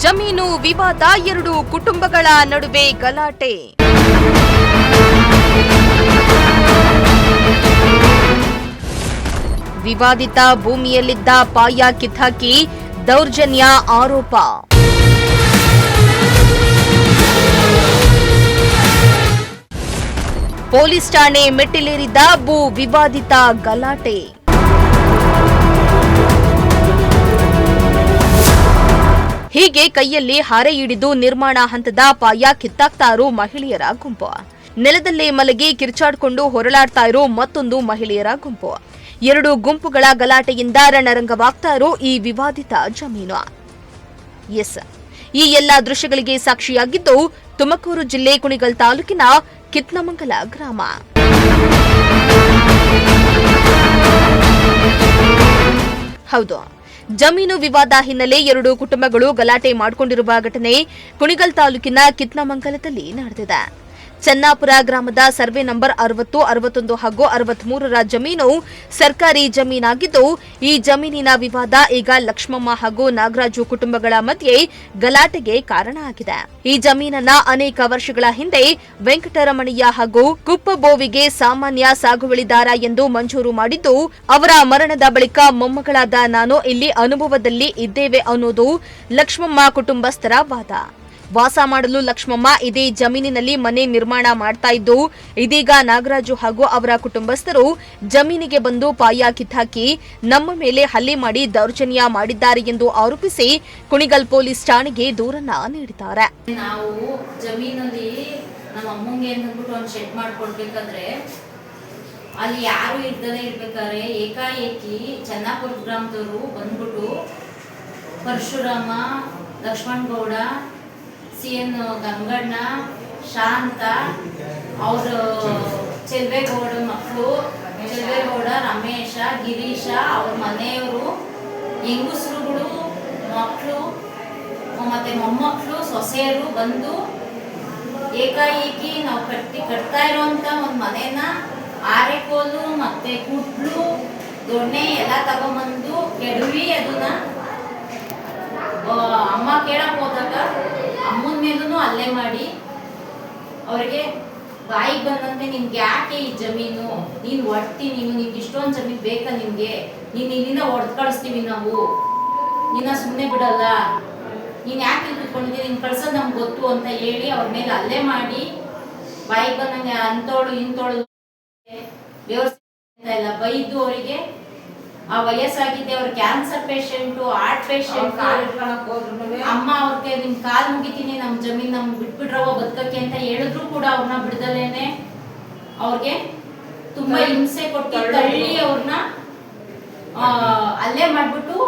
ಜಮೀನು ವಿವಾದ, ಎರಡು ಕುಟುಂಬಗಳ ನಡುವೆ ಗಲಾಟೆ. ವಿವಾದಿತ ಭೂಮಿಯಲ್ಲಿದ್ದ ಪಾಯ ಕಿತ್ತಾಕಿ ದೌರ್ಜನ್ಯ ಆರೋಪ. ಪೊಲೀಸ್ ಠಾಣೆ ಮೆಟ್ಟಿಲೇರಿದ್ದ ಭೂ ವಿವಾದಿತ ಗಲಾಟೆ. ಹೀಗೆ ಕೈಯಲ್ಲಿ ಹಾರೆ ಹಿಡಿದು ನಿರ್ಮಾಣ ಹಂತದ ಪಾಯ ಕಿತ್ತಾಕ್ತಾ ಇರೋ ಮಹಿಳೆಯರ ಗುಂಪು. ನೆಲದಲ್ಲೇ ಮಲಗಿ ಕಿರ್ಚಾಡ್ಕೊಂಡು ಹೊರಳಾಡ್ತಾ ಇರೋ ಮತ್ತೊಂದು ಮಹಿಳೆಯರ ಗುಂಪು. ಎರಡು ಗುಂಪುಗಳ ಗಲಾಟೆಯಿಂದ ರಣರಂಗವಾಗ್ತಾ ಇರೋ ಈ ವಿವಾದಿತ ಜಮೀನು. ಈ ಎಲ್ಲಾ ದೃಶ್ಯಗಳಿಗೆ ಸಾಕ್ಷಿಯಾಗಿದ್ದು ತುಮಕೂರು ಜಿಲ್ಲೆ ಕುಣಿಗಲ್ ತಾಲೂಕಿನ ಕಿತ್ನಮಂಗಲ ಗ್ರಾಮ. ಹೌದು, ಜಮೀನು ವಿವಾದ ಹಿನ್ನೆಲೆ ಎರಡು ಕುಟುಂಬಗಳು ಗಲಾಟೆ ಮಾಡಿಕೊಂಡಿರುವ ಘಟನೆ ಕುಣಿಗಲ್ ತಾಲೂಕಿನ ಕಿತ್ನಮಂಗಲದಲ್ಲಿ ನಡೆದಿದೆ. ಚನ್ನಾಪುರ ಗ್ರಾಮದ ಸರ್ವೆ ನಂಬರ್ 60, 61 ಹಾಗೂ 63ರ ಜಮೀನು ಸರ್ಕಾರಿ ಜಮೀನಾಗಿದ್ದು, ಈ ಜಮೀನಿನ ವಿವಾದ ಈಗ ಲಕ್ಷ್ಮಮ್ಮ ಹಾಗೂ ನಾಗರಾಜು ಕುಟುಂಬಗಳ ಮಧ್ಯೆ ಗಲಾಟೆಗೆ ಕಾರಣ ಆಗಿದೆ. ಈ ಜಮೀನನ್ನ ಅನೇಕ ವರ್ಷಗಳ ಹಿಂದೆ ವೆಂಕಟರಮಣಯ್ಯ ಹಾಗೂ ಕುಪ್ಪಬೋವಿಗೆ ಸಾಮಾನ್ಯ ಸಾಗುವಳಿದಾರ ಎಂದು ಮಂಜೂರು ಮಾಡಿದ್ದು, ಅವರ ಮರಣದ ಬಳಿಕ ಮೊಮ್ಮಗಳಾದ ನಾನು ಇಲ್ಲಿ ಅನುಭವದಲ್ಲಿ ಇದ್ದೇವೆ ಅನ್ನೋದು ಲಕ್ಷ್ಮಮ್ಮ ಕುಟುಂಬಸ್ಥರ ವಾದ. ವಾಸ ಮಾಡಲು ಲಕ್ಷ್ಮಮ್ಮ ಇದೇ ಜಮೀನಿನಲ್ಲಿ ಮನೆ ನಿರ್ಮಾಣ ಮಾಡ್ತಾ ಇದ್ದು, ಇದೀಗ ನಾಗರಾಜು ಹಾಗೂ ಅವರ ಕುಟುಂಬಸ್ಥರು ಜಮೀನಿಗೆ ಬಂದು ಪಾಯ ಕಿತ್ತಾಕಿ ನಮ್ಮ ಮೇಲೆ ಹಲ್ಲೆ ಮಾಡಿ ದೌರ್ಜನ್ಯ ಮಾಡಿದ್ದಾರೆ ಎಂದು ಆರೋಪಿಸಿ ಕುಣಿಗಲ್ ಪೊಲೀಸ್ ಠಾಣೆಗೆ ದೂರನ್ನ ನೀಡಿದ್ದಾರೆ. ನಾವು ಜಮೀನಲ್ಲಿ ನಮ್ಮ ಅಮ್ಮಂಗೆ ಅಂದ್ಬಿಟ್ಟು ಒಂದು ಶೆಡ್ ಮಾಡ್ಕೊಡ್ಬೇಕಾದ್ರೆ ಅಲ್ಲಿ ಯಾರು ಇರ್ದಲೇ ಇರ್ಬೇಕಾದ್ರೆ ಏಕಾಏಕಿ ಚನ್ನಾಪುರ ಗ್ರಾಮದವರು ಬಂದ್ಬಿಟ್ಟು ಪರಶುರಾಮ, ಲಕ್ಷ್ಮಣ್ ಗೌಡ, CN ಗಂಗಣ್ಣ, ಶಾಂತ, ಅವರು ಚೆಲ್ವೇಗೌಡ ಮಕ್ಕಳು, ಚೆಲ್ವೇಗೌಡ, ರಮೇಶ, ಗಿರೀಶ, ಅವ್ರ ಮನೆಯವರು, ಹೆಂಗಸರುಗಳು, ಮಕ್ಕಳು ಮತ್ತೆ ಮೊಮ್ಮಕ್ಕಳು, ಸೊಸೆಯರು ಬಂದು ಏಕಾಏಕಿ ನಾವು ಕಟ್ತಾ ಇರೋಂಥ ಒಂದು ಮನೆನ ಆರೆಕೋಲು ಮತ್ತೆ ಕುಟ್ಲು ದೊಣ್ಣೆ ಎಲ್ಲ ತಗೊಂಬಂದು ಕೆಡವಿ ಅದನ್ನ ಅಮ್ಮ ಕೇಳಕ್ ಹೋದಾಗ ಅಮ್ಮನ ಮೇಲೂ ಅಲ್ಲೇ ಮಾಡಿ ಅವ್ರಿಗೆ ಬಾಯಿಗೆ ಬಂದಂತೆ ನಿನ್ಗೆ ಯಾಕೆ ಈ ಜಮೀನು, ನೀನು ಒಡ್ತಿ, ನಿನ್ಗೆ ಇಷ್ಟೊಂದು ಜಮೀನು ಬೇಕಾ, ನಿನ್ಗೆ ನೀನು ಇಲ್ಲಿಂದ ಹೊಡೆದು ಕಳಿಸ್ತೀವಿ, ನಾವು ನಿನ್ನ ಸುಮ್ಮನೆ ಬಿಡಲ್ಲ, ನೀನು ಯಾಕೆ ಇಲ್ಲಿ ಕುತ್ಕೊಂಡಿದ್ದೀನಿ, ನೀನು ಕಳ್ಸೋದು ನಮ್ಗೆ ಗೊತ್ತು ಅಂತ ಹೇಳಿ ಅವ್ರ ಮೇಲೆ ಅಲ್ಲೇ ಮಾಡಿ ಬಾಯಿಗೆ ಬಂದಂಗೆ ಅಂತೋಳು ಇಂತೋಳು ವ್ಯವಸ್ಥೆ ಇಲ್ಲ ಬೈದು ಅವರಿಗೆ ಆ ವಯಸ್ಸಾಗಿದೆ, ಅವ್ರ ಕ್ಯಾನ್ಸರ್ ಪೇಷಂಟು, ಹಾರ್ಟ್ ಪೇಷಂಟ್, ಅಮ್ಮ ಅವ್ರಿಗೆ ನಿಮ್ ಕಾಲ್ ಮುಗಿತೀನಿ, ನಮ್ ಜಮೀನ್ ನಮ್ಗೆ ಬಿಟ್ಬಿಡ್ರವ ಬದುಕಕ್ಕೆ ಅಂತ ಹೇಳಿದ್ರು ಕೂಡ ಅವ್ರನ್ನ ಬಿಡ್ದಲೇನೆ ಅವ್ರಿಗೆ ತುಂಬಾ ಹಿಂಸೆ ಕೊಟ್ಟು ತಳ್ಳಿ ಅವ್ರನ್ನ ಅಲ್ಲೇ ಮಾಡ್ಬಿಟ್ಟು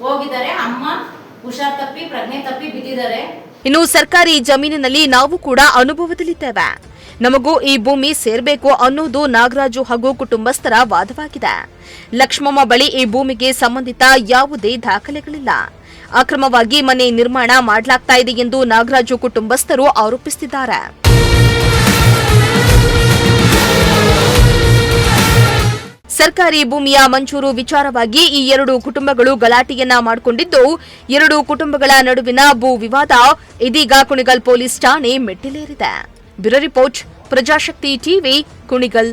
ಹೋಗಿದ್ದಾರೆ. ಅಮ್ಮ ಹುಷಾರ್ ತಪ್ಪಿ ಪ್ರಜ್ಞೆ ತಪ್ಪಿ ಬಿದ್ದಿದ್ದಾರೆ. ಇನ್ನು ಸರ್ಕಾರಿ ಜಮೀನಿನಲ್ಲಿ ನಾವು ಕೂಡ ಅನುಭವದಲ್ಲಿದ್ದೇವೆ, ನಮಗೂ ಈ ಭೂಮಿ ಸೇರ್ಬೇಕು ಅನ್ನೋದು ನಾಗರಾಜು ಹಾಗೂ ಕುಟುಂಬಸ್ಥರ ವಾದವಾಗಿದೆ. ಲಕ್ಷ್ಮಮ್ಮ ಬಳಿ ಈ ಭೂಮಿಗೆ ಸಂಬಂಧಿತ ಯಾವುದೇ ದಾಖಲೆಗಳಿಲ್ಲ. ಅಕ್ರಮವಾಗಿ ಮನೆ ನಿರ್ಮಾಣ ಮಾಡಲಾಗ್ತಾ ಇದೆ ಎಂದು ನಾಗರಾಜು ಕುಟುಂಬಸ್ಥರು ಆರೋಪಿಸುತ್ತಿದ್ದಾರೆ. ಸರ್ಕಾರಿ ಭೂಮಿಯ ಮಂಜೂರು ವಿಚಾರವಾಗಿ ಈ ಎರಡು ಕುಟುಂಬಗಳು ಗಲಾಟೆಯನ್ನ ಮಾಡಿಕೊಂಡಿದ್ದು, ಎರಡು ಕುಟುಂಬಗಳ ನಡುವಿನ ಭೂ ವಿವಾದ ಇದೀಗ ಕುಣಿಗಲ್ ಪೊಲೀಸ್ ಠಾಣೆ ಮೆಟ್ಟಿಲೇರಿದೆ. Bureau report, Prajashakti TV, Kunigal.